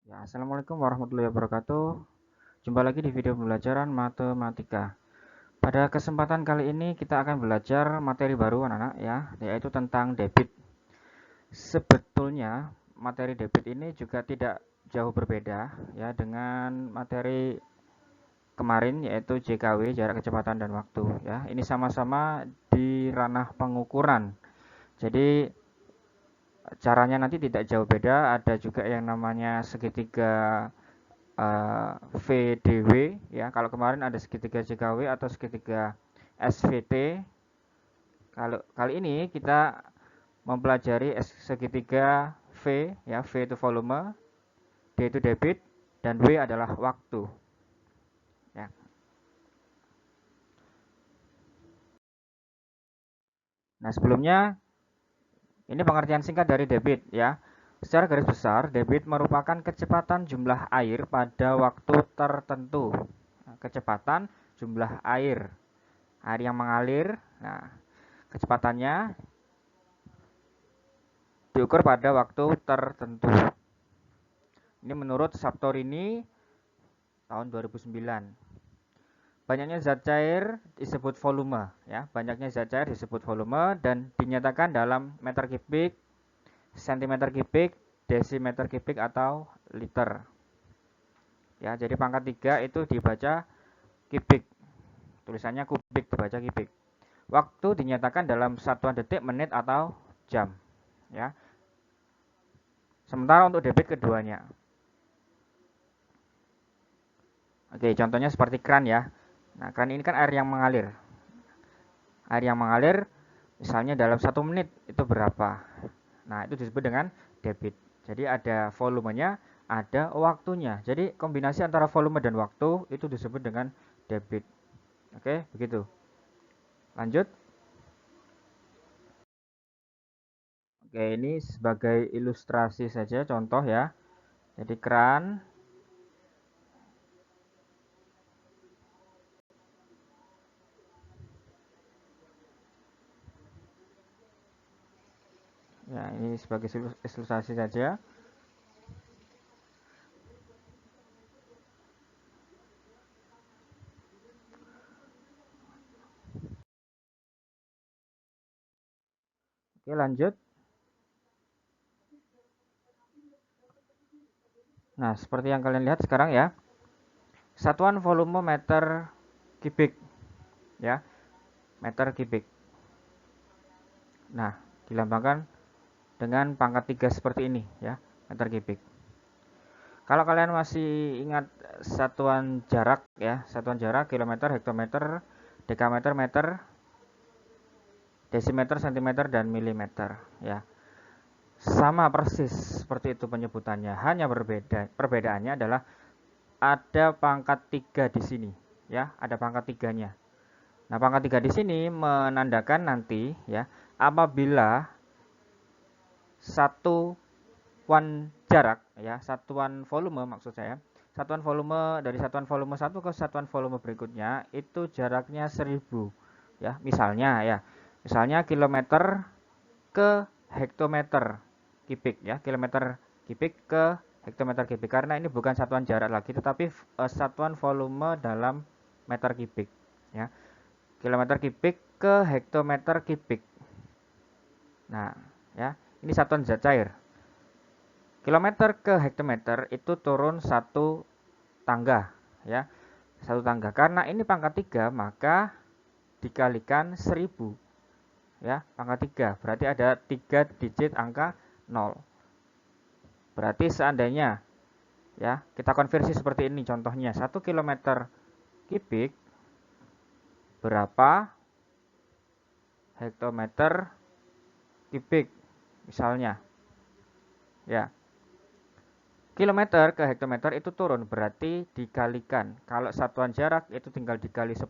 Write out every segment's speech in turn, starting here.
Ya, Assalamualaikum warahmatullahi wabarakatuh. Jumpa lagi di video pembelajaran matematika. Pada kesempatan kali ini kita akan belajar materi baru anak-anak ya, yaitu tentang debit. Sebetulnya materi debit ini juga tidak jauh berbeda ya dengan materi kemarin yaitu JKW, jarak kecepatan dan waktu ya. Ini sama-sama di ranah pengukuran. Jadi caranya nanti tidak jauh beda, ada juga yang namanya segitiga VDW ya. Kalau kemarin ada segitiga JKW atau segitiga SVT. Kalau kali ini kita mempelajari segitiga V ya, V itu volume, D itu debit, dan W adalah waktu ya. Nah, sebelumnya ini pengertian singkat dari debit ya. Secara garis besar, debit merupakan kecepatan jumlah air pada waktu tertentu. Nah, kecepatan jumlah air, air yang mengalir. Nah, kecepatannya diukur pada waktu tertentu. Ini menurut Saptorini tahun 2009. Banyaknya zat cair disebut volume ya. Banyaknya zat cair disebut volume dan dinyatakan dalam meter kubik, sentimeter kubik, desimeter kubik atau liter. Ya, jadi pangkat 3 itu dibaca kubik. Tulisannya kubik dibaca kubik. Waktu dinyatakan dalam satuan detik, menit atau jam ya. Sementara untuk debit keduanya. Oke, contohnya seperti kran ya. Nah, kran ini kan air yang mengalir. Air yang mengalir, misalnya dalam 1 menit itu berapa? Nah, itu disebut dengan debit. Jadi ada volumenya, ada waktunya. Jadi kombinasi antara volume dan waktu itu disebut dengan debit. Oke, begitu. Lanjut. Oke, ini sebagai ilustrasi saja contoh ya. Jadi kran. Ya, ini sebagai ilustrasi saja. Oke, lanjut. Nah, seperti yang kalian lihat sekarang ya. Satuan volume meter kubik ya, meter kubik. Nah, dilambangkan dengan pangkat 3 seperti ini ya, meter kubik. Kalau kalian masih ingat satuan jarak ya, satuan jarak kilometer, hektometer, dekameter, meter, desimeter, sentimeter, dan milimeter ya. Sama persis seperti itu penyebutannya, hanya perbedaannya adalah ada pangkat 3 di sini ya, ada pangkat 3-nya. Nah, pangkat 3 di sini menandakan nanti ya, apabila satuan jarak ya, satuan volume maksud saya, satuan volume dari satuan volume 1 ke satuan volume berikutnya itu jaraknya 1000 ya. Misalnya kilometer ke hektometer kubik ya, kilometer kubik ke hektometer kubik, karena ini bukan satuan jarak lagi tetapi satuan volume dalam meter kubik ya. Kilometer kubik ke hektometer kubik. Nah, ya, ini satuan zat cair. Kilometer ke hektometer itu turun satu tangga, ya, satu tangga. Karena ini pangkat 3, maka dikalikan 1000, ya, pangkat 3. Berarti ada 3 digit angka 0. Berarti seandainya, ya, kita konversi seperti ini contohnya, 1 kilometer kubik berapa hektometer kubik misalnya, ya. Kilometer ke hektometer itu turun, berarti dikalikan. Kalau satuan jarak itu tinggal dikali 10.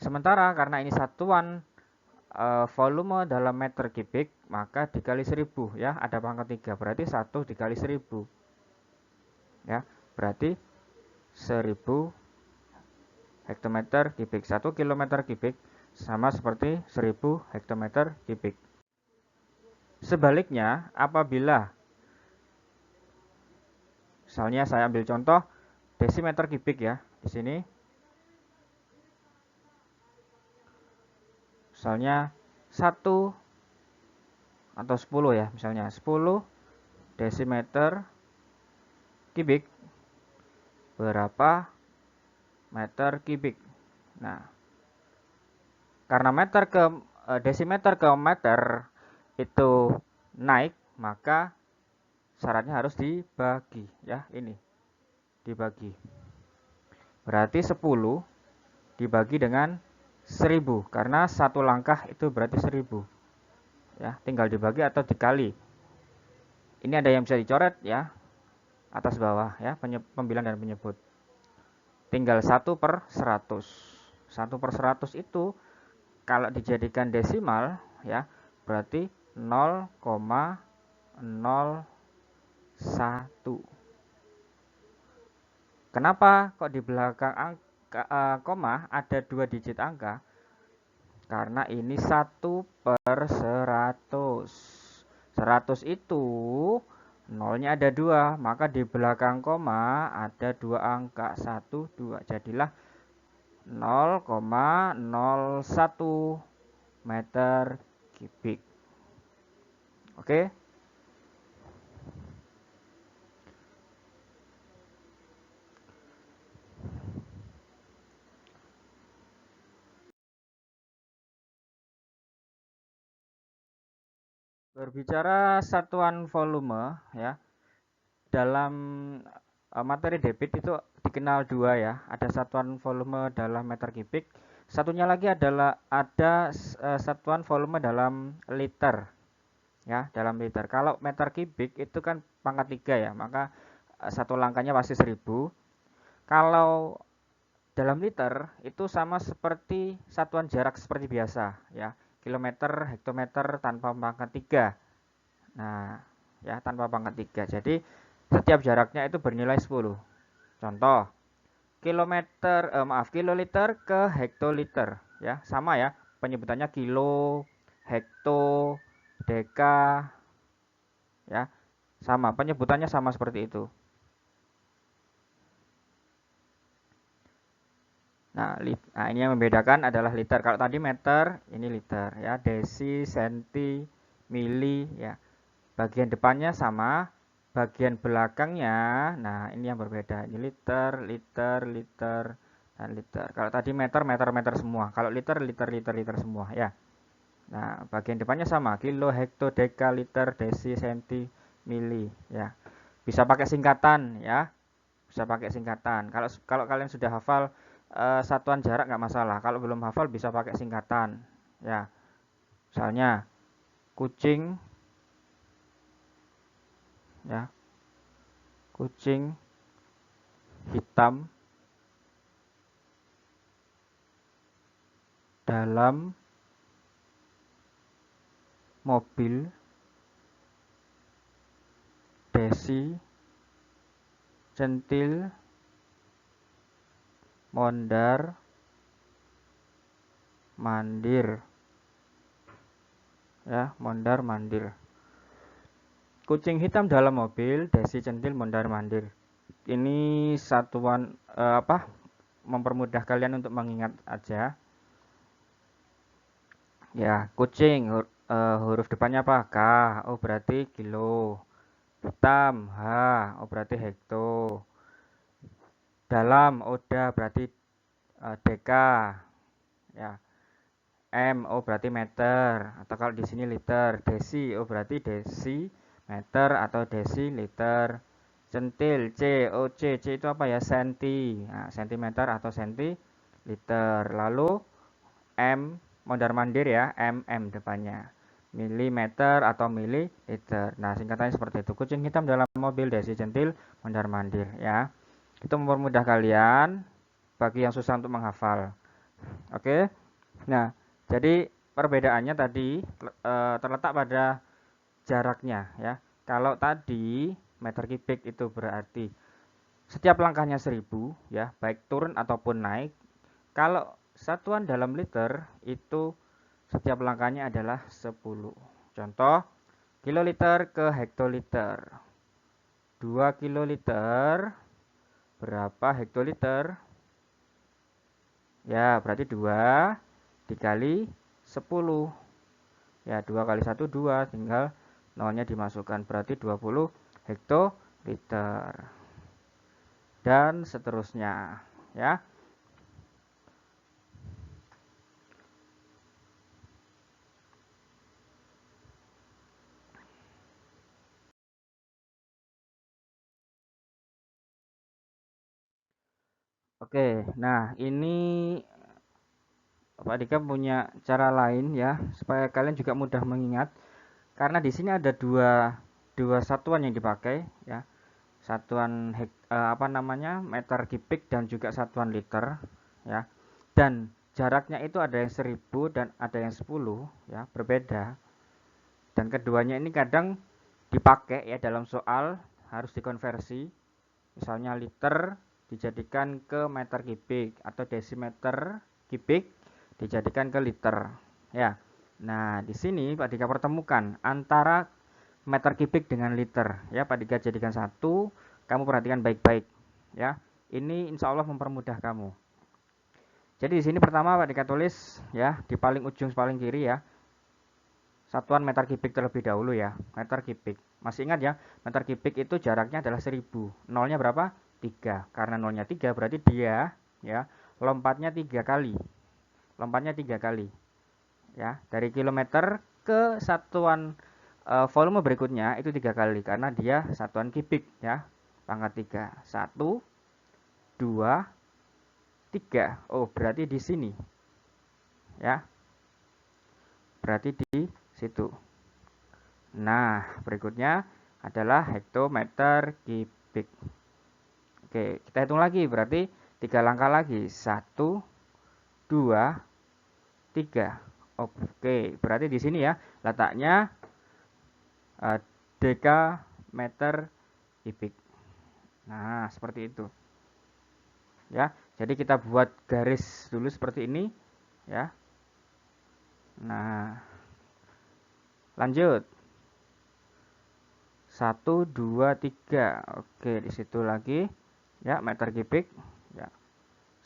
Sementara karena ini satuan volume dalam meter kubik, maka dikali 1000 ya, ada pangkat 3. Berarti 1 dikali 1000. Ya, berarti 1000 hektometer kubik. 1 kilometer kubik sama seperti 1000 hektometer kubik. Sebaliknya, apabila Misalnya saya ambil contoh desimeter kubik ya di sini. Misalnya 1 atau 10 ya, misalnya 10 desimeter kubik berapa meter kubik. Nah, karena desimeter ke meter itu naik, maka syaratnya harus dibagi ya, ini dibagi. Berarti 10 dibagi dengan 1000 karena satu langkah itu berarti 1000. Ya, tinggal dibagi atau dikali. Ini ada yang bisa dicoret ya, atas bawah ya, pembilang dan penyebut. Tinggal 1/100. 1/100 itu kalau dijadikan desimal ya, berarti 0,01. Kenapa kok di belakang koma ada 2 digit angka? Karena ini 1/100. 100 itu nolnya ada 2, maka di belakang koma ada 2 angka, 1, 2. Jadilah 0,01 meter kubik. Oke? Berbicara satuan volume ya, dalam materi debit itu dikenal dua ya, ada satuan volume dalam meter kubik, satunya lagi adalah ada satuan volume dalam liter ya, dalam liter. Kalau meter kubik itu kan pangkat 3 ya, maka satu langkahnya pasti 1000. Kalau dalam liter itu sama seperti satuan jarak seperti biasa ya, kilometer, hektometer tanpa pangkat 3. Nah, ya tanpa pangkat 3. Jadi setiap jaraknya itu bernilai 10. Contoh, kiloliter ke hektoliter ya, sama ya. Penyebutannya kilo, hekto, deka ya. Sama, penyebutannya sama seperti itu. Nah, ini yang membedakan adalah liter. Kalau tadi meter, ini liter ya, desi, senti, mili ya. Bagian depannya sama, bagian belakangnya, nah ini yang berbeda. Ini liter, liter, liter, dan liter. Kalau tadi meter, meter, meter semua. Kalau liter, liter, liter, liter semua ya. Nah, bagian depannya sama, kilo, hekto, deka, liter, desi, senti, mili ya. Bisa pakai singkatan ya. Bisa pakai singkatan. Kalau kalau kalian sudah hafal satuan jarak nggak masalah. Kalau belum hafal bisa pakai singkatan ya. Misalnya kucing ya, kucing hitam dalam mobil desi centil mondar mandir ya, mondar mandir. Kucing hitam dalam mobil desi centil mondar mandir. Ini satuan mempermudah kalian untuk mengingat aja ya. Kucing huruf depannya apa? K. Oh berarti kilo. Hitam H. Oh berarti hekto. Dalam Oda berarti deka ya. M oh berarti meter, atau kalau di sini liter. Desi oh berarti desi meter atau desi liter. Centil C oh C itu apa ya, senti. Nah, sentimeter atau senti liter. Lalu M mondar mandir ya, mm depannya. Milimeter atau mililiter. Nah, singkatannya seperti itu. Kucing hitam dalam mobil desi centil mondar mandir ya. Itu mempermudah kalian bagi yang susah untuk menghafal. Oke. Nah, jadi perbedaannya tadi terletak pada jaraknya ya. Kalau tadi meter kubik itu berarti setiap langkahnya 1000 ya, baik turun ataupun naik. Kalau satuan dalam liter itu setiap langkahnya adalah 10. Contoh, kiloliter ke hektoliter. 2 kiloliter berapa hektoliter? Ya, berarti 2 dikali 10. Ya, 2 kali 1 2, tinggal nolnya dimasukkan, berarti 20 hektoliter. Dan seterusnya, ya. Oke, nah ini Pak Dika punya cara lain ya, supaya kalian juga mudah mengingat. Karena di sini ada dua satuan yang dipakai ya. Satuan apa namanya? Meter kubik dan juga satuan liter ya. Dan jaraknya itu ada yang 1000 dan ada yang 10 ya, berbeda. Dan keduanya ini kadang dipakai ya dalam soal, harus dikonversi. Misalnya liter dijadikan ke meter kubik atau desimeter kubik dijadikan ke liter. Ya. Nah, di sini Pak Dika pertemukan antara meter kubik dengan liter. Ya, Pak Dika jadikan satu. Kamu perhatikan baik-baik. Ya, ini insya Allah mempermudah kamu. Jadi di sini pertama Pak Dika tulis ya di paling ujung paling kiri ya. Satuan meter kubik terlebih dahulu ya. Meter kubik. Masih ingat ya, meter kubik itu jaraknya adalah 1000. Nolnya berapa? 3. Karena nolnya 3 berarti dia ya lompatnya 3 kali. Lompatnya 3 kali. Ya, dari kilometer ke satuan volume berikutnya itu 3 kali karena dia satuan kubik ya. Pangkat 3. 1 2 3. Oh, berarti di sini. Ya. Berarti di situ. Nah, berikutnya adalah hektometer kubik. Oke, kita hitung lagi. Berarti 3 langkah lagi. 1, 2, 3. Oke, berarti di sini ya letaknya dekameter kubik. Nah, seperti itu. Ya, jadi kita buat garis dulu seperti ini. Ya. Nah, lanjut. 1, 2, 3. Oke, di situ lagi. Ya, meter kubik. Ya.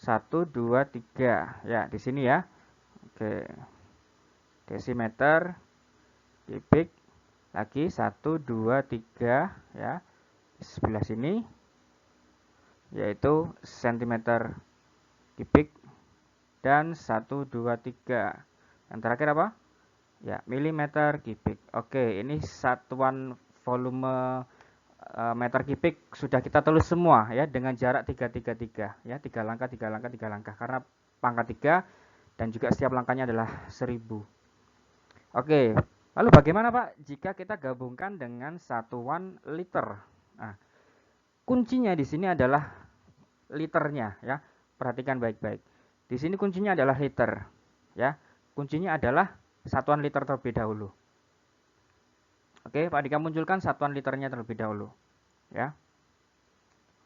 1, 2, 3. Ya, di sini ya. Oke. Desimeter kubik. Lagi 1, 2, 3. Ya. Di sebelah sini. Yaitu sentimeter kubik. Dan 1, 2, 3. Yang terakhir apa? Ya, milimeter kubik. Oke, ini satuan volume meter kubik sudah kita tulis semua ya dengan jarak 333 ya, 3 langkah 3 langkah 3 langkah karena pangkat 3 dan juga setiap langkahnya adalah 1000. Oke, lalu bagaimana Pak jika kita gabungkan dengan satuan liter? Nah, kuncinya di sini adalah liternya ya. Perhatikan baik-baik. Di sini kuncinya adalah liter ya. Kuncinya adalah satuan liter terlebih dahulu. Oke, Pak Dika munculkan satuan liternya terlebih dahulu. Ya.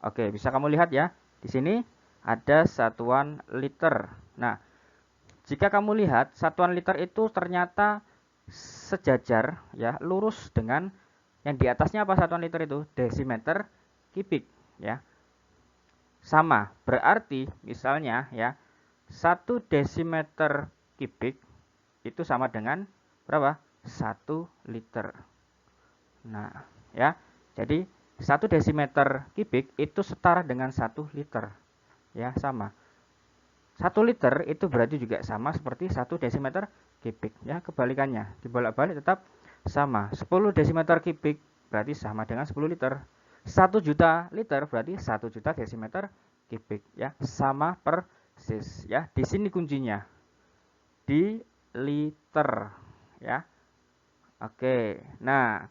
Oke, bisa kamu lihat ya. Di sini ada satuan liter. Nah, jika kamu lihat satuan liter itu ternyata sejajar ya, lurus dengan yang di atasnya apa satuan liter itu? Desimeter kubik ya. Sama, berarti misalnya ya, 1 desimeter kubik itu sama dengan berapa? 1 liter. Nah, ya. Jadi 1 desimeter kubik itu setara dengan 1 liter. Ya, sama. 1 liter itu berarti juga sama seperti 1 desimeter kubik. Ya, kebalikannya. Dibolak-balik tetap sama. 10 desimeter kubik berarti sama dengan 10 liter. 1 juta liter berarti 1 juta desimeter kubik. Ya, sama persis. Ya, di sini kuncinya. Di liter. Ya. Oke, nah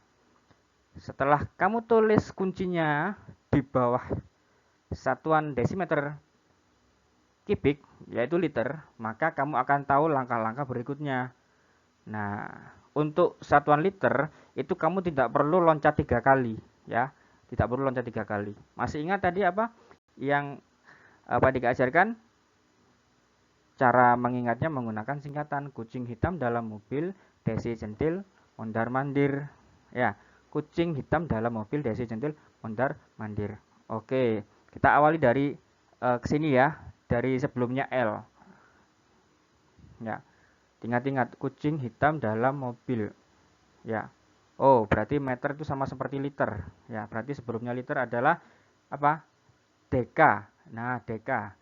setelah kamu tulis kuncinya di bawah satuan desimeter kubik, yaitu liter, maka kamu akan tahu langkah-langkah berikutnya. Nah, untuk satuan liter, itu kamu tidak perlu loncat 3 kali. Ya, tidak perlu loncat 3 kali. Masih ingat tadi apa yang Pak Dika ajarkan? Cara mengingatnya menggunakan singkatan kucing hitam dalam mobil, desi centil, mondar mandir. Ya, kucing hitam dalam mobil desi centil mondar mandir. Oke, kita awali dari kesini ya, dari sebelumnya L. Ya, ingat-ingat kucing hitam dalam mobil. Ya, oh berarti meter itu sama seperti liter. Ya, berarti sebelumnya liter adalah apa? Deka. Nah, deka.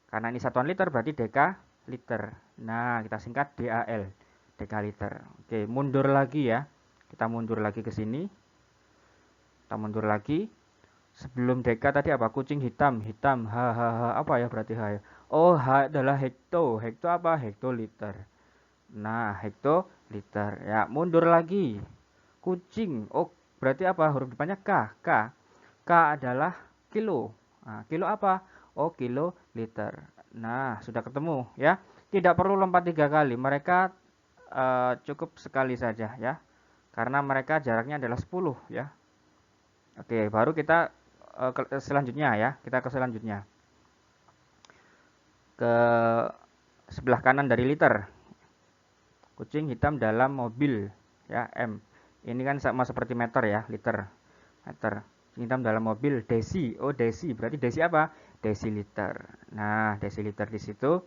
Karena ini satuan liter berarti deka liter. Nah, kita singkat DAL, dekaliter. Oke, mundur lagi ya. Kita mundur lagi ke sini. Kita mundur lagi. Sebelum deka tadi apa? Kucing hitam, hitam. H, H, H. Apa ya berarti H ya? Oh, H adalah hekto. Hekto apa? Hektoliter. Nah, hektoliter. Ya, mundur lagi. Kucing. Oh, berarti apa? Huruf depannya K. K. K adalah kilo. Nah, kilo apa? Oh, kiloliter. Nah, sudah ketemu ya. Tidak perlu lompat 3 kali. Mereka cukup sekali saja ya. Karena mereka jaraknya adalah 10 ya. Oke, baru kita ke selanjutnya ya. Kita ke selanjutnya. Ke sebelah kanan dari liter. Kucing hitam dalam mobil ya, M. Ini kan sama seperti meter ya, liter. Meter. Kucing hitam dalam mobil, desi. Oh, desi. Berarti desi apa? Desiliter. Nah, desiliter di situ.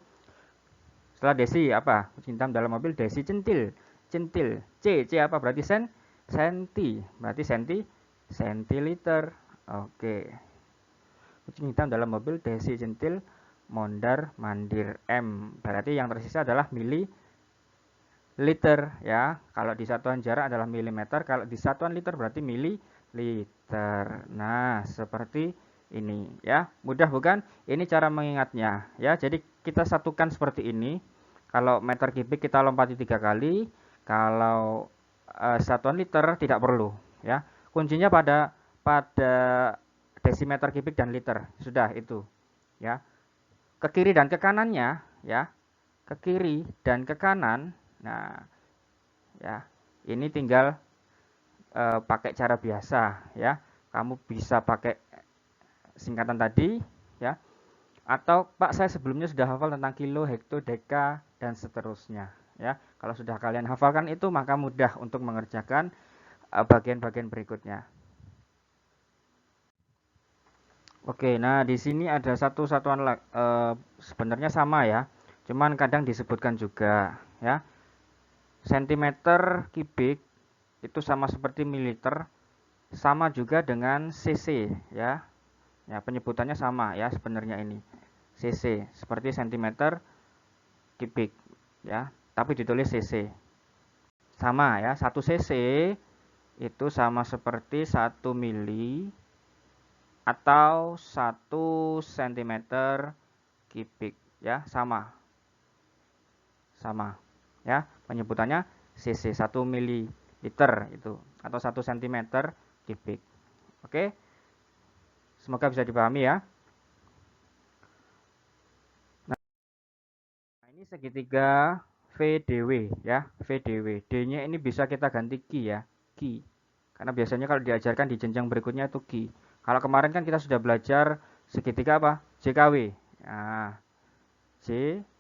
Setelah desi apa? Kucing hitam dalam mobil, desi centil. Centil. C. C apa? Berarti senti. Berarti sentiliter. Oke. Kucing hitam dalam mobil, desi centil mondar mandir. M. Berarti yang tersisa adalah mililiter ya. Kalau di satuan jarak adalah milimeter, kalau di satuan liter berarti mililiter. Nah, seperti ini ya. Mudah bukan? Ini cara mengingatnya ya. Jadi kita satukan seperti ini. Kalau meter kubik kita lompati 3 kali. Kalau satuan liter tidak perlu ya. Kuncinya pada desimeter kubik dan liter. Sudah itu ya. Ke kiri dan ke kanannya ya. Ke kiri dan ke kanan. Nah, ya. Ini tinggal pakai cara biasa ya. Kamu bisa pakai singkatan tadi ya. Atau Pak, saya sebelumnya sudah hafal tentang kilo, hekto, deka dan seterusnya ya. Kalau sudah kalian hafalkan itu maka mudah untuk mengerjakan bagian-bagian berikutnya. Oke, nah di sini ada satu satuan sebenarnya sama ya. Cuman kadang disebutkan juga ya. Sentimeter kubik itu sama seperti mililiter, sama juga dengan cc ya. Ya, penyebutannya sama ya sebenarnya ini. cc seperti sentimeter kubik ya, tapi ditulis cc. Sama ya, 1 cc itu sama seperti 1 mili atau 1 centimeter kubik ya, sama. Sama ya, penyebutannya cc, 1 mililiter itu atau 1 centimeter kubik. Oke. Semoga bisa dipahami ya. Nah, ini segitiga VDW ya, VDW. D-nya ini bisa kita ganti Ki ya, Ki. Karena biasanya kalau diajarkan di jenjang berikutnya itu Ki. Kalau kemarin kan kita sudah belajar segitiga apa? JKW. Nah, JKW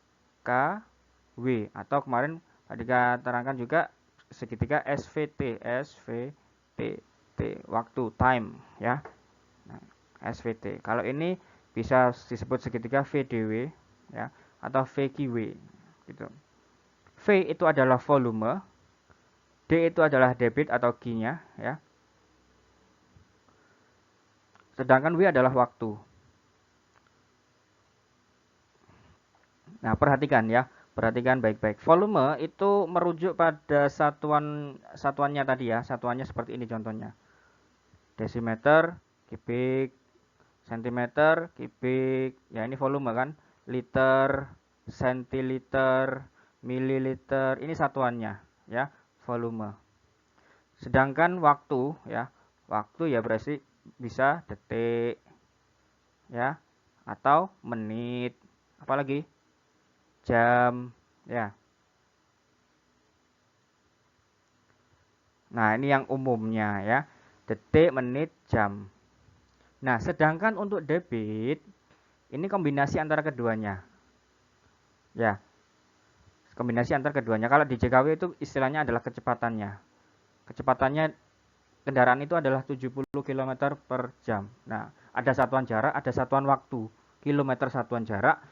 atau kemarin ketika terangkan juga segitiga SVT, SVT, waktu, time ya. Nah, SVT. Kalau ini bisa disebut segitiga VDW ya atau VQW gitu. V itu adalah volume, D itu adalah debit atau Q-nya ya. Sedangkan W adalah waktu. Nah, perhatikan ya. Perhatikan baik-baik. Volume itu merujuk pada satuannya tadi ya. Satuannya seperti ini contohnya. Desimeter, kubik, sentimeter, kubik. Ya, ini volume kan. Liter, sentiliter, mililiter. Ini satuannya ya, volume. Sedangkan waktu ya. Waktu ya berarti bisa detik ya atau menit, apalagi jam ya. Nah, ini yang umumnya ya. Detik, menit, jam. Nah, sedangkan untuk debit ini kombinasi antara keduanya. Ya. Kombinasi antara keduanya. Kalau di JKW itu istilahnya adalah kecepatannya. Kecepatannya kendaraan itu adalah 70 km per jam. Nah, ada satuan jarak, ada satuan waktu. Kilometer satuan jarak,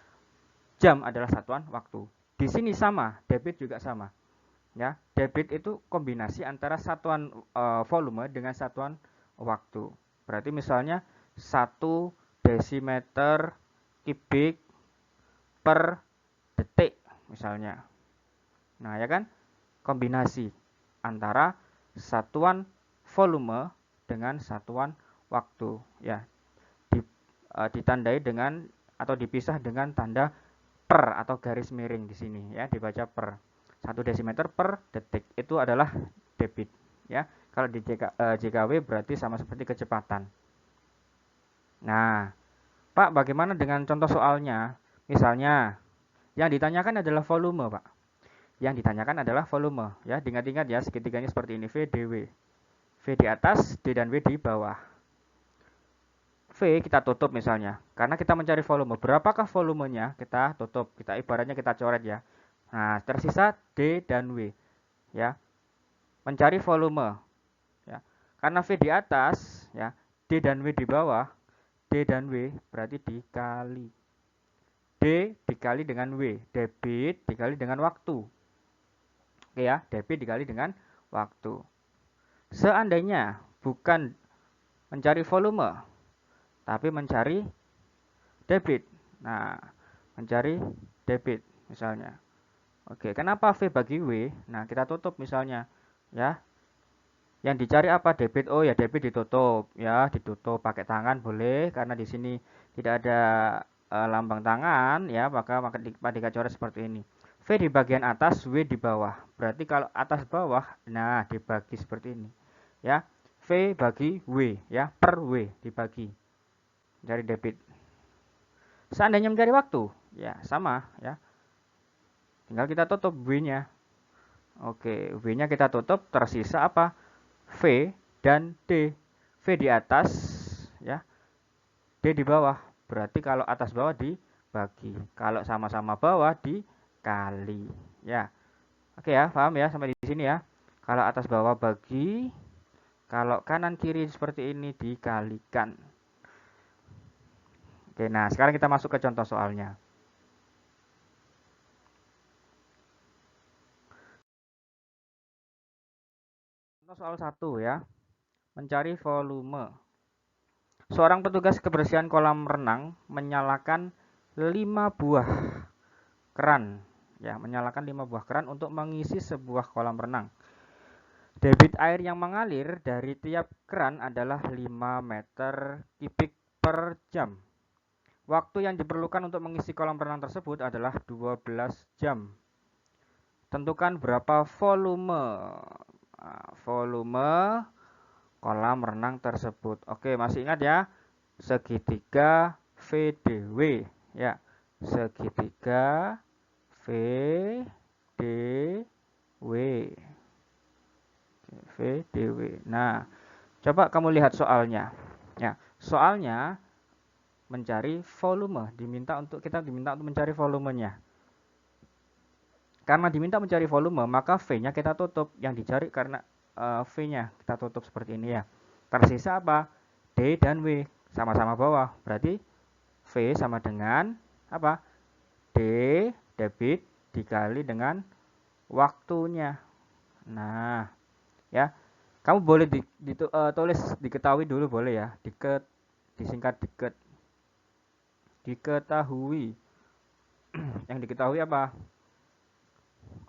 jam adalah satuan waktu. Di sini sama, debit juga sama. Ya, debit itu kombinasi antara satuan volume dengan satuan waktu. Berarti misalnya 1 desimeter kubik per detik misalnya. Nah, ya kan? Kombinasi antara satuan volume dengan satuan waktu, ya. Ditandai dengan atau dipisah dengan tanda per atau garis miring di sini, ya, dibaca per. 1 desimeter per detik itu adalah debit, ya. Kalau di JKW berarti sama seperti kecepatan. Nah, Pak, bagaimana dengan contoh soalnya? Misalnya, yang ditanyakan adalah volume, Pak. Yang ditanyakan adalah volume, ya. Diingat-ingat ya, segitiganya seperti ini, V dW. V di atas, D dan W di bawah. V kita tutup misalnya, karena kita mencari volume. Berapakah volumenya? Kita tutup, kita ibaratnya kita coret ya. Nah, tersisa D dan W, ya. Mencari volume, ya. Karena V di atas, ya, D dan W di bawah, D dan W berarti dikali. D dikali dengan W, debit dikali dengan waktu. Oke ya, debit dikali dengan waktu. Seandainya bukan mencari volume, tapi mencari debit. Nah, mencari debit misalnya. Oke, kenapa V bagi W? Nah, kita tutup misalnya, ya. Yang dicari apa? Debit. Oh ya, debit ditutup, ya, ditutup pakai tangan boleh karena di sini tidak ada lambang tangan, ya, maka dikacoret seperti ini. V di bagian atas, W di bawah. Berarti kalau atas bawah, nah dibagi seperti ini, ya. V bagi W, ya, per W dibagi. Cari debit. Seandainya mencari waktu, ya sama, ya. Tinggal kita tutup W-nya. Oke, W-nya kita tutup, tersisa apa? V dan D. V di atas, ya. D di bawah. Berarti kalau atas bawah dibagi. Kalau sama-sama bawah dikali, ya. Oke ya, paham ya sampai di sini ya. Kalau atas bawah bagi, kalau kanan kiri seperti ini dikalikan. Oke, nah sekarang kita masuk ke contoh soalnya. Contoh soal 1 ya. Mencari volume. Seorang petugas kebersihan kolam renang menyalakan 5 buah keran. Ya, menyalakan 5 buah keran untuk mengisi sebuah kolam renang. Debit air yang mengalir dari tiap keran adalah 5 meter kubik per jam. Waktu yang diperlukan untuk mengisi kolam renang tersebut adalah 12 jam. Tentukan berapa volume. Nah, volume kolam renang tersebut. Oke, masih ingat ya? Segitiga VDW, ya. Segitiga VDW. VDW. Nah, coba kamu lihat soalnya. Ya, soalnya mencari volume, kita diminta untuk mencari volumenya. Karena diminta mencari volume, maka V-nya kita tutup. Yang dicari karena V-nya kita tutup seperti ini ya. Tersisa apa? D dan W sama-sama bawah. Berarti V sama dengan apa? D debit dikali dengan waktunya. Nah, ya. Kamu boleh tulis diketahui dulu boleh ya. Disingkat diket. Diketahui. Yang diketahui apa?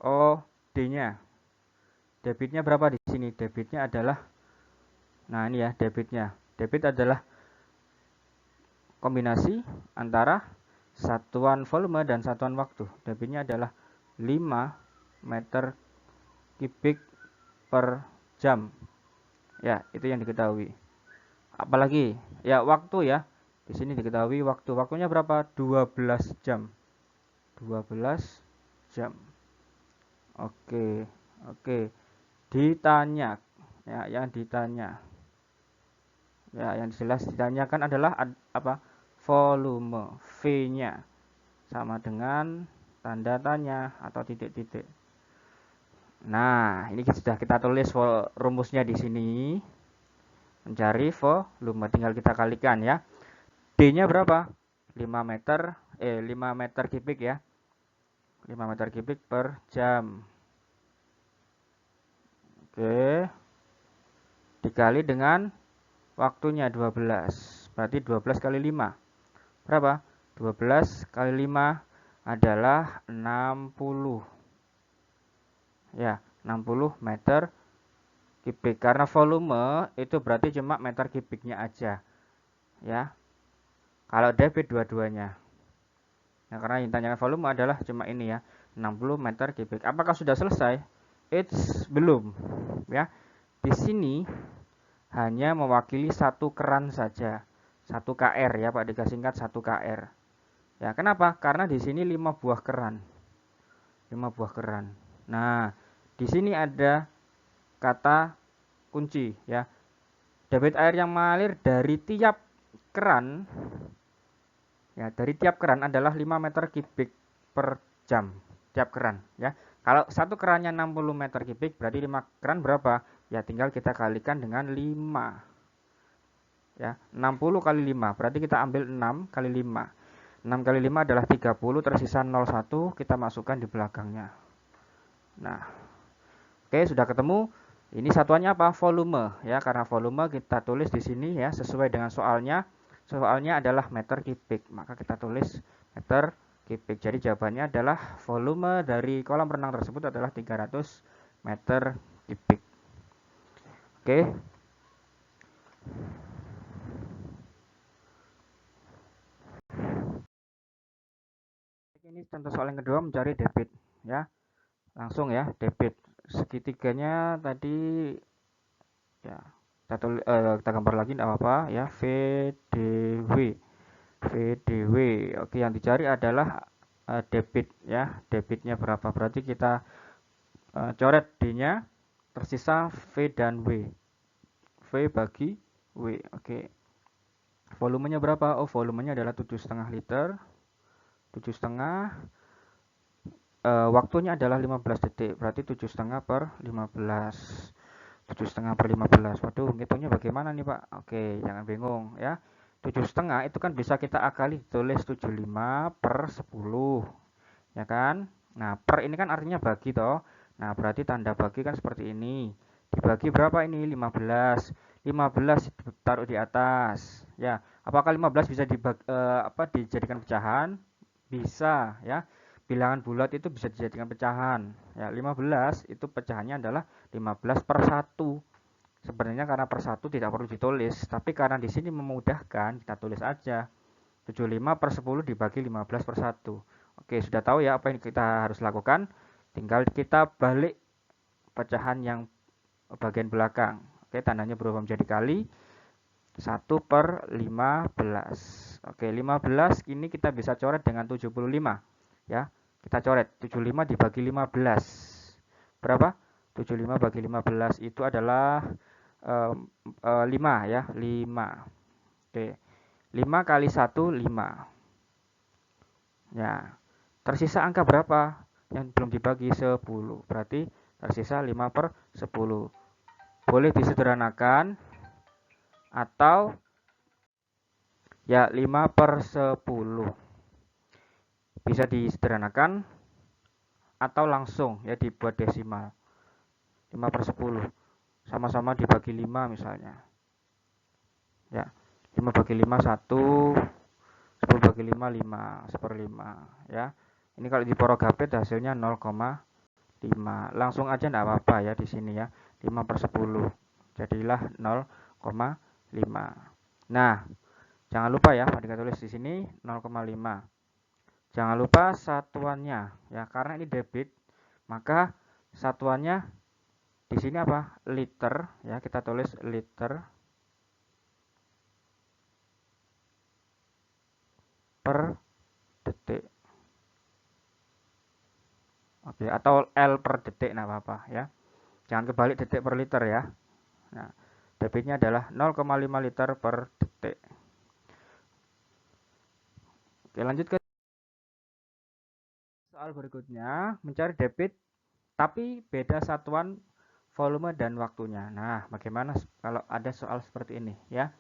Oh, D-nya. Debitnya berapa di sini? Debitnya adalah, nah ini ya debitnya. Debit adalah kombinasi antara satuan volume dan satuan waktu. Debitnya adalah 5 meter kubik per jam. Ya, itu yang diketahui. Apalagi, ya waktu ya. Di sini diketahui waktu. Waktunya berapa? 12 jam. 12 jam. Oke, oke. Ditanya, ya, yang ditanya. Ya, yang jelas ditanyakan adalah apa? Volume V-nya sama dengan tanda tanya atau titik-titik. Nah, ini sudah kita tulis rumusnya di sini. Mencari volume, tinggal kita kalikan ya. D-nya berapa? 5 meter 5 meter kubik ya. 5 meter kubik per jam. Oke. Dikali dengan waktunya 12. Berarti 12 kali 5. Berapa? 12 kali 5 adalah 60. Ya, 60 meter kubik. Karena volume itu berarti cuma meter kubiknya aja. Ya. Kalau debit dua-duanya. Nah, karena yang ditanyakan volume adalah cuma ini ya, 60 meter kubik. Apakah sudah selesai? It's belum. Ya. Di sini hanya mewakili satu keran saja. 1 KR ya, Pak, disingkat 1 KR. Ya, kenapa? Karena di sini 5 buah keran. 5 buah keran. Nah, di sini ada kata kunci ya. Debit air yang mengalir dari tiap keran ya, dari tiap keran adalah 5 meter kubik per jam tiap keran ya. Kalau satu kerannya 60 meter kubik berarti 5 keran berapa? Ya tinggal kita kalikan dengan 5. Ya, 60 kali 5 berarti kita ambil 6 kali 5. 6 kali 5 adalah 30, tersisa 01, kita masukkan di belakangnya. Nah, oke, sudah ketemu. Ini satuannya apa? Volume ya, karena volume kita tulis di sini ya sesuai dengan soalnya. Soalnya adalah meter kubik, maka kita tulis meter kubik. Jadi jawabannya adalah volume dari kolam renang tersebut adalah 300 meter kubik. Oke. Ini contoh soal yang kedua, mencari debit ya. Langsung ya, debit. Segitiganya tadi ya kita gambar lagi tidak apa-apa ya, VDW. VDW. Oke, yang dicari adalah debit ya. Debitnya berapa? Berarti kita coret D-nya, tersisa V dan W. V bagi W. Oke. Volumenya berapa? Oh, volumenya adalah 7,5 liter. 7,5. Waktunya adalah 15 detik. Berarti 7,5 per 15. 7,5 per 15. Waduh, ngitungnya bagaimana nih, Pak? Oke, jangan bingung ya. 7,5 itu kan bisa kita akali tulis 75 per 10. Ya kan? Nah, per ini kan artinya bagi toh. Nah, berarti tanda bagi kan seperti ini. Dibagi berapa ini? 15. 15 taruh di atas. Ya, apakah 15 bisa dijadikan pecahan? Bisa, ya. Bilangan bulat itu bisa dijadikan pecahan. Ya, 15 itu pecahannya adalah 15 per 1. Sebenarnya karena per 1 tidak perlu ditulis, tapi karena di sini memudahkan, kita tulis aja. 75 per 10 dibagi 15 per 1. Oke, sudah tahu ya apa yang kita harus lakukan. Tinggal kita balik pecahan yang bagian belakang. Oke, tandanya berubah menjadi kali. 1 per 15. Oke, 15 ini kita bisa coret dengan 75. Ya, kita coret. 75 dibagi 15. Berapa? 75 bagi 15 itu adalah 5 ya, 5. Oke. 5 kali 1, 5. Ya, tersisa angka berapa? Yang belum dibagi 10. Berarti tersisa 5 per 10. Boleh disederhanakan atau ya 5 per 10. Bisa disederhanakan atau langsung ya dibuat desimal. 5 per 10. Sama-sama dibagi 5 misalnya. Ya, 5 bagi 5, 1. 10 bagi 5, 5. 1/5 ya. Ini kalau di porogapit hasilnya 0,5. Langsung aja enggak apa-apa ya di sini ya. 5 per 10. Jadilah 0,5. Nah, jangan lupa ya, Pak tulis di sini 0,5. Jangan lupa satuannya ya, karena ini debit, maka satuannya di sini apa? Liter ya, kita tulis liter per detik. Oke, atau L per detik enggak apa-apa ya. Jangan kebalik detik per liter ya. Nah, debitnya adalah 0,5 liter per detik. Oke, lanjut ke soal berikutnya, mencari debit tapi beda satuan volume dan waktunya. Nah, bagaimana kalau ada soal seperti ini ya?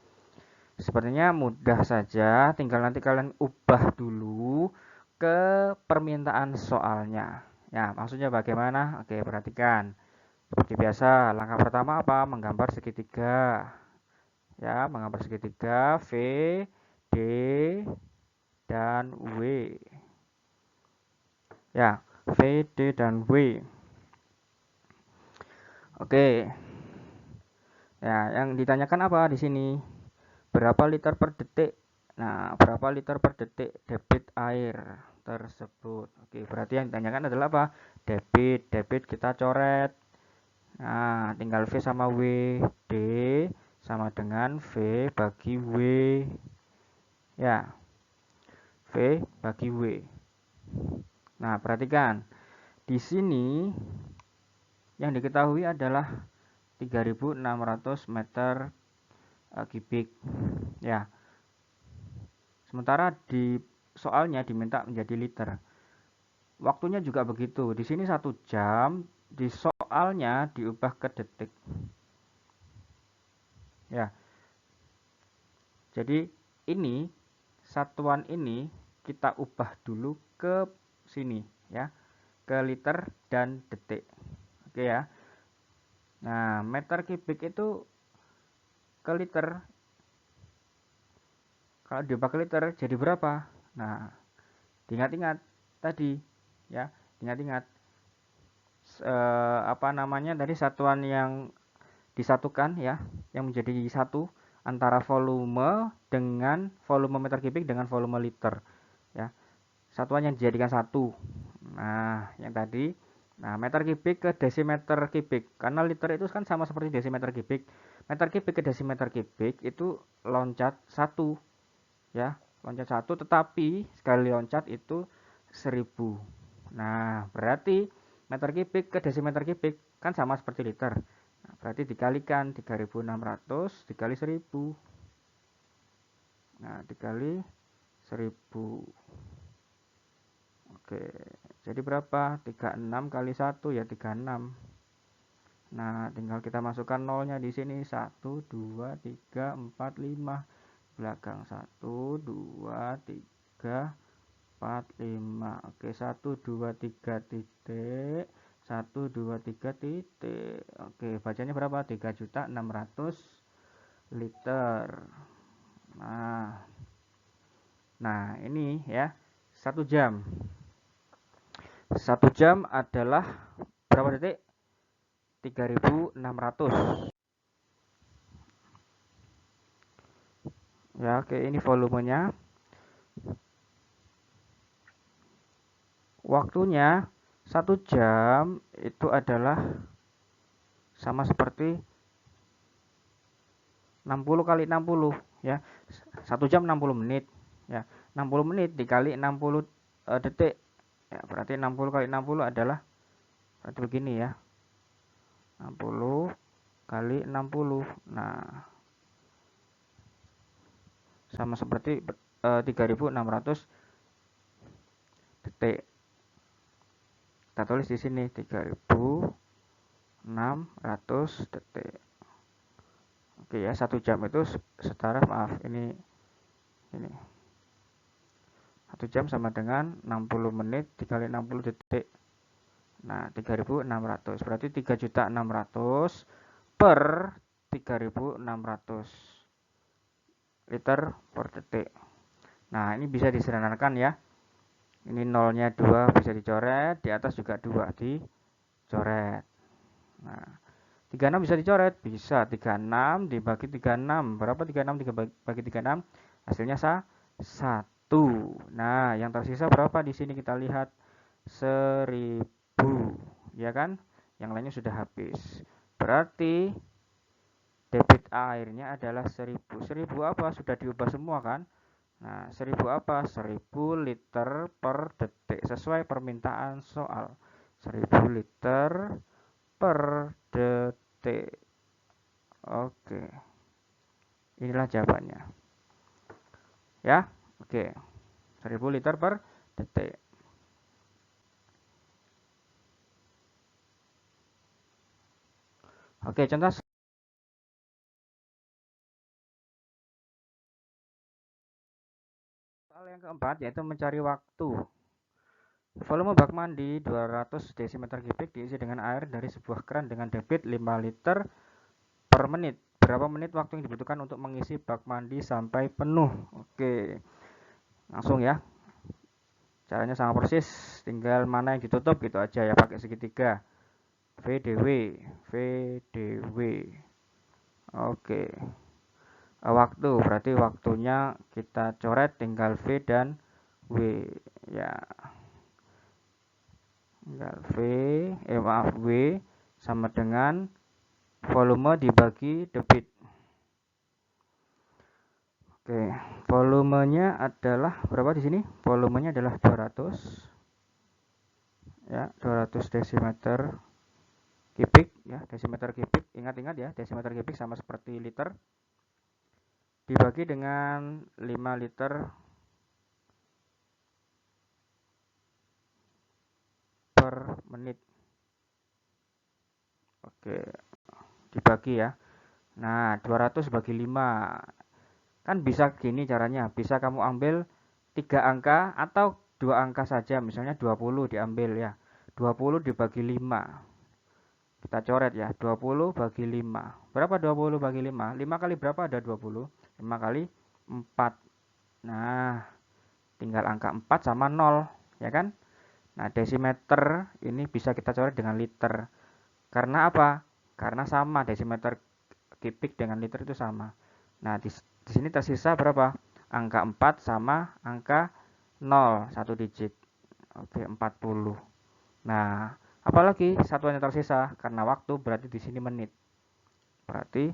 Sepertinya mudah saja, tinggal nanti kalian ubah dulu ke permintaan soalnya. Ya, maksudnya bagaimana? Oke, perhatikan. Seperti biasa, langkah pertama apa? Menggambar segitiga. Ya, menggambar segitiga V, D, dan W. Ya, V, D, dan W. Oke. Ya, yang ditanyakan apa di sini? Berapa liter per detik? Nah, berapa liter per detik debit air tersebut? Oke, berarti yang ditanyakan adalah apa? Debit. Debit kita coret. Nah, tinggal V sama W. D sama dengan V bagi W. Ya, V bagi W. Nah, perhatikan. Di sini yang diketahui adalah 3.600 meter kubik. Ya. Sementara di soalnya diminta menjadi liter. Waktunya juga begitu. Di sini 1 jam, di soalnya diubah ke detik. Ya. Jadi ini satuan ini kita ubah dulu ke sini ya, ke liter dan detik. Oke ya. Nah, meter kubik itu ke liter. Kalau diubah ke liter jadi berapa? Nah, diingat-ingat tadi ya, ingat-ingat apa namanya tadi satuan yang disatukan ya, yang menjadi satu antara volume dengan volume meter kubik dengan volume liter ya. Satuan yang dijadikan satu. Nah, yang tadi meter kubik ke desimeter kubik. Karena liter itu kan sama seperti desimeter kubik. Meter kubik ke desimeter kubik itu loncat satu ya, loncat satu, tetapi sekali loncat itu 1000. Nah, berarti meter kubik ke desimeter kubik kan sama seperti liter. Nah, berarti dikalikan 3.600 dikali 1000. Nah, dikali 1000. Oke, jadi berapa? 36 kali 1 ya 36. Nah, tinggal kita masukkan nolnya di sini. 1, 2, 3, 4, 5. Belakang 1, 2, 3, 4, 5. Oke, 1, 2, 3 titik. 1, 2, 3 titik. Oke, bacanya berapa? 3.600 liter. Nah, ini ya, 1 jam. 1 jam adalah berapa detik? 3.600. Ya, oke, ini volumenya. Waktunya 1 jam itu adalah sama seperti 60 kali 60 ya. 1 jam 60 menit ya. 60 menit dikali 60 detik. Ya, berarti 60 kali 60 adalah berarti begini ya. 60 kali 60. Nah, sama seperti 3.600 detik. Kita tulis di sini 3.600 detik. Oke ya, 1 jam itu setara, maaf, ini 1 jam sama dengan 60 menit dikali 60 detik. Nah, 3.600 berarti 3.600 per 3.600 liter per detik. Nah, ini bisa disederhanakan ya. Ini nolnya 2 bisa dicoret, di atas juga 2 dicoret. Nah, 36 bisa dicoret, bisa 36 dibagi 36. Berapa 36 dibagi 36? Hasilnya 1. Nah, yang tersisa berapa di sini kita lihat? 1000. Ya kan? Yang lainnya sudah habis. Berarti debit airnya adalah 1000. 1000 apa? Sudah diubah semua kan? Nah, 1000 apa? 1000 liter per detik sesuai permintaan soal. 1000 liter per detik. Oke. Inilah jawabannya. Ya. Oke. 1000 liter per detik. Oke, contoh soal yang keempat yaitu mencari waktu. Volume bak mandi 200 desimeter kubik diisi dengan air dari sebuah keran dengan debit 5 liter per menit. Berapa menit waktu yang dibutuhkan untuk mengisi bak mandi sampai penuh? Oke, langsung ya. Caranya sama persis, tinggal mana yang ditutup gitu aja ya, pakai segitiga. VDW, VDW. Oke. Waktu, berarti waktunya kita coret tinggal V dan W ya. Tinggal W sama dengan volume dibagi debit. Oke, volumenya adalah berapa di sini? Volumenya adalah 200 ya, 200 desimeter kubik ya, desimeter kubik. Ingat-ingat ya, desimeter kubik sama seperti liter dibagi dengan 5 liter per menit. Oke, dibagi ya. Nah, 200 bagi 5. Kan bisa gini caranya, bisa kamu ambil 3 angka atau 2 angka saja, misalnya 20 diambil ya. 20 dibagi 5. Kita coret ya, 20 bagi 5. Berapa 20 bagi 5? 5 kali berapa ada 20? 5 kali 4. Nah, tinggal angka 4 sama 0, ya kan? Nah, desimeter ini bisa kita coret dengan liter. Karena apa? Karena sama, desimeter kubik dengan liter itu sama. Nah, di sini tersisa berapa? Angka 4 sama angka 0, satu digit. Oke, 40. Nah, apalagi satuan yang tersisa karena waktu berarti di sini menit. Berarti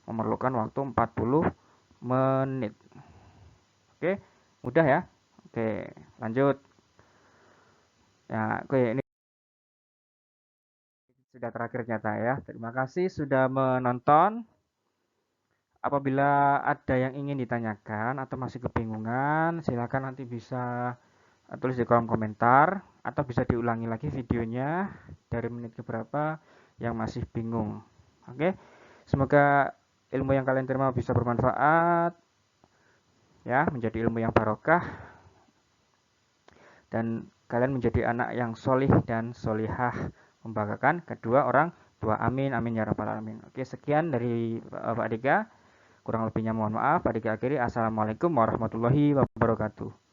memerlukan waktu 40 menit. Oke, mudah ya. Oke, lanjut. Ya, oke ini sudah terakhir nyata ya. Terima kasih sudah menonton. Apabila ada yang ingin ditanyakan atau masih kebingungan, silakan nanti bisa tulis di kolom komentar atau bisa diulangi lagi videonya dari menit ke berapa yang masih bingung. Oke, semoga ilmu yang kalian terima bisa bermanfaat ya, menjadi ilmu yang barokah dan kalian menjadi anak yang solih dan solihah, membanggakan kedua orang tua. Amin amin ya rabbal alamin. Oke, sekian dari Pak Dika. Kurang lebihnya mohon maaf. Pak Dika akhiri. Assalamualaikum warahmatullahi wabarakatuh.